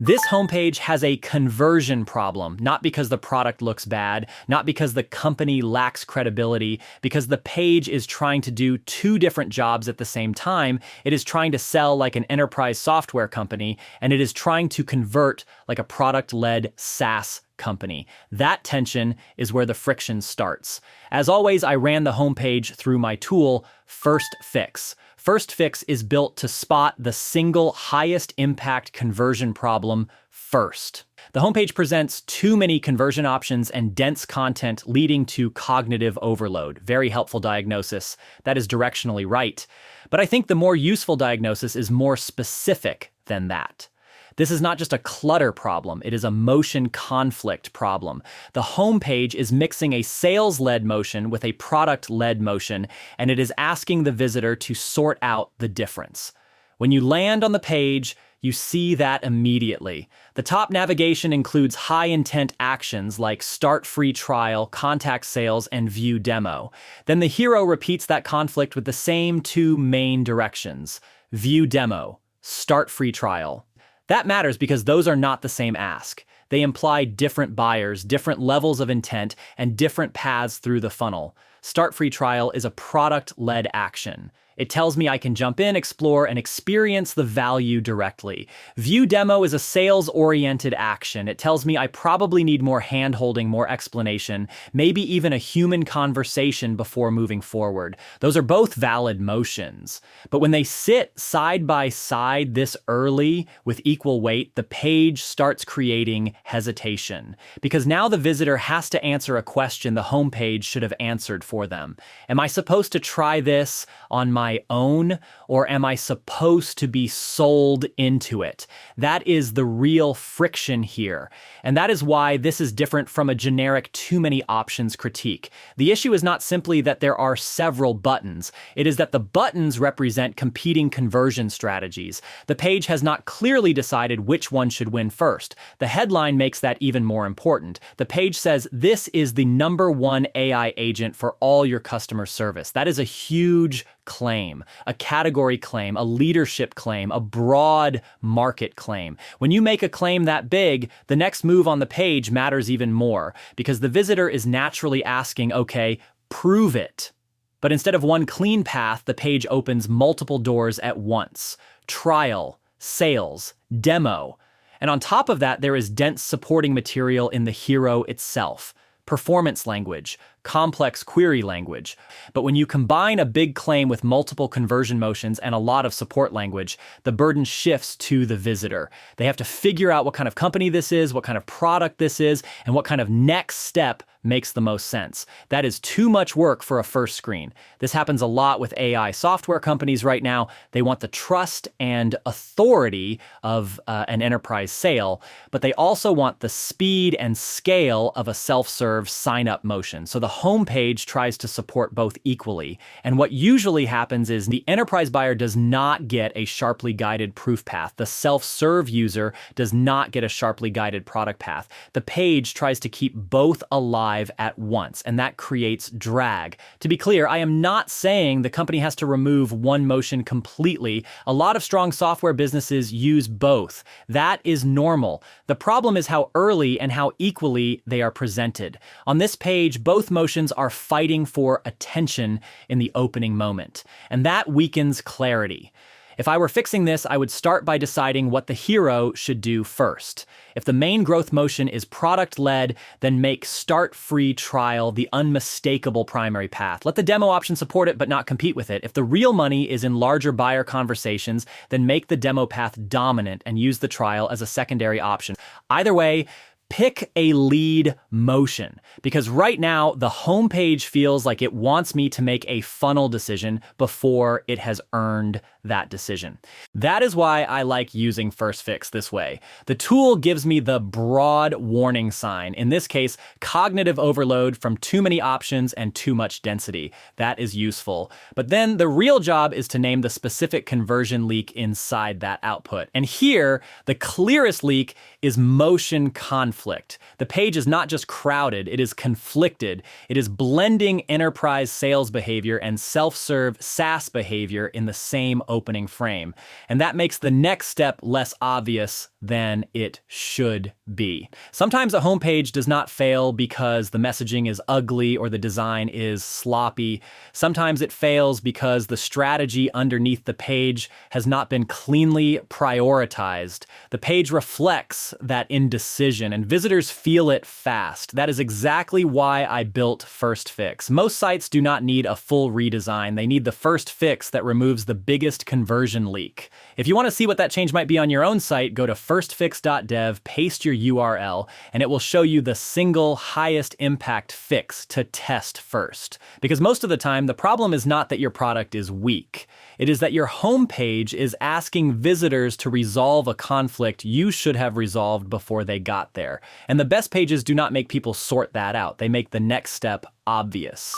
This homepage has a conversion problem, not because the product looks bad, not because the company lacks credibility, because the page is trying to do two different jobs at the same time. It is trying to sell like an enterprise software company, and it is trying to convert like a product-led SaaS company. That tension is where the friction starts. As always, I ran the homepage through my tool, First Fix. First Fix is built to spot the single highest impact conversion problem first. The homepage presents too many conversion options and dense content leading to cognitive overload. Very helpful diagnosis. That is directionally right. But I think the more useful diagnosis is more specific than that. This is not just a clutter problem, it is a motion conflict problem. The homepage is mixing a sales-led motion with a product-led motion, and it is asking the visitor to sort out the difference. When you land on the page, you see that immediately. The top navigation includes high-intent actions like start free trial, contact sales, and view demo. Then the hero repeats that conflict with the same two main directions: view demo, start free trial. That matters because those are not the same ask. They imply different buyers, different levels of intent, and different paths through the funnel. Start free trial is a product-led action. It tells me I can jump in, explore, and experience the value directly. View demo is a sales-oriented action. It tells me I probably need more hand-holding, more explanation, maybe even a human conversation before moving forward. Those are both valid motions. But when they sit side by side this early with equal weight, the page starts creating hesitation. Because now the visitor has to answer a question the homepage should have answered for them. Am I supposed to try this on my own, or am I supposed to be sold into it? That is the real friction here. And that is why this is different from a generic too many options critique. The issue is not simply that there are several buttons. It is that the buttons represent competing conversion strategies. The page has not clearly decided which one should win first. The headline makes that even more important. The page says, "This is the #1 AI agent for all your customer service." That is a huge claim, a category claim, a leadership claim, a broad market claim. When you make a claim that big, the next move on the page matters even more because the visitor is naturally asking, okay, prove it. But instead of one clean path, the page opens multiple doors at once. Trial, sales, demo. And on top of that, there is dense supporting material in the hero itself. Performance language, complex query language. But when you combine a big claim with multiple conversion motions and a lot of support language, the burden shifts to the visitor. They have to figure out what kind of company this is, what kind of product this is, and what kind of next step makes the most sense. That is too much work for a first screen. This happens a lot with AI software companies right now. They want the trust and authority of an enterprise sale, but they also want the speed and scale of a self-serve sign-up motion. So the homepage tries to support both equally. And what usually happens is the enterprise buyer does not get a sharply guided proof path. The self-serve user does not get a sharply guided product path. The page tries to keep both alive at once, and that creates drag. To be clear, I am not saying the company has to remove one motion completely. A lot of strong software businesses use both. That is normal. The problem is how early and how equally they are presented. On this page, both motions are fighting for attention in the opening moment, and that weakens clarity. If I were fixing this, I would start by deciding what the hero should do first. If the main growth motion is product-led, then make start free trial the unmistakable primary path. Let the demo option support it, but not compete with it. If the real money is in larger buyer conversations, then make the demo path dominant and use the trial as a secondary option. Either way, pick a lead motion, because right now the homepage feels like it wants me to make a funnel decision before it has earned that decision. That is why I like using First Fix this way. The tool gives me the broad warning sign, in this case, cognitive overload from too many options and too much density. That is useful. But then the real job is to name the specific conversion leak inside that output. And here, the clearest leak is motion conflict. The page is not just crowded, it is conflicted. It is blending enterprise sales behavior and self-serve SaaS behavior in the same opening frame. And that makes the next step less obvious than it should be. Sometimes a homepage does not fail because the messaging is ugly or the design is sloppy. Sometimes it fails because the strategy underneath the page has not been cleanly prioritized. The page reflects that indecision, and visitors feel it fast. That is exactly why I built First Fix. Most sites do not need a full redesign. They need the first fix that removes the biggest conversion leak. If you want to see what that change might be on your own site, go to firstfix.dev, paste your URL, and it will show you the single highest impact fix to test first. Because most of the time, the problem is not that your product is weak. It is that your homepage is asking visitors to resolve a conflict you should have resolved before they got there. And the best pages do not make people sort that out. They make the next step obvious.